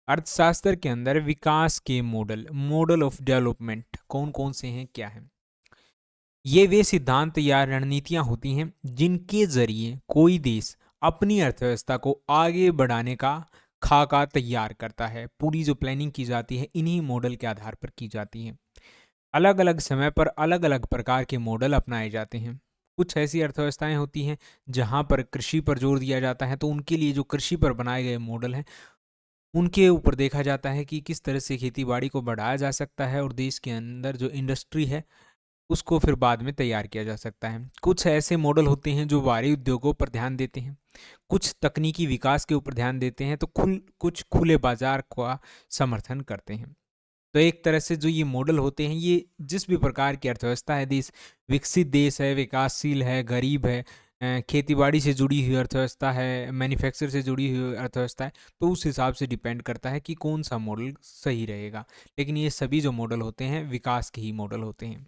अर्थशास्त्र के अंदर विकास के मॉडल ऑफ डेवलपमेंट कौन कौन से हैं, क्या है? ये वे सिद्धांत या रणनीतियां होती हैं जिनके जरिए कोई देश अपनी अर्थव्यवस्था को आगे बढ़ाने का खाका तैयार करता है। पूरी जो प्लानिंग की जाती है इन्हीं मॉडल के आधार पर की जाती है। अलग अलग समय पर अलग अलग प्रकार के मॉडल अपनाए जाते हैं। कुछ ऐसी अर्थव्यवस्थाएं होती हैं जहां पर कृषि पर जोर दिया जाता है, तो उनके लिए जो कृषि पर बनाए गए मॉडल हैं उनके ऊपर देखा जाता है कि किस तरह से खेती बाड़ी को बढ़ाया जा सकता है और देश के अंदर जो इंडस्ट्री है उसको फिर बाद में तैयार किया जा सकता है। कुछ ऐसे मॉडल होते हैं जो भारी उद्योगों पर ध्यान देते हैं, कुछ तकनीकी विकास के ऊपर ध्यान देते हैं, तो कुछ खुले बाजार का समर्थन करते हैं। तो एक तरह से जो ये मॉडल होते हैं, ये जिस भी प्रकार की अर्थव्यवस्था है, देश विकसित देश है, विकासशील है, गरीब है, खेतीबाड़ी से जुड़ी हुई अर्थव्यवस्था है, मैन्युफैक्चर से जुड़ी हुई अर्थव्यवस्था है, तो उस हिसाब से डिपेंड करता है कि कौन सा मॉडल सही रहेगा। लेकिन ये सभी जो मॉडल होते हैं विकास के ही मॉडल होते हैं।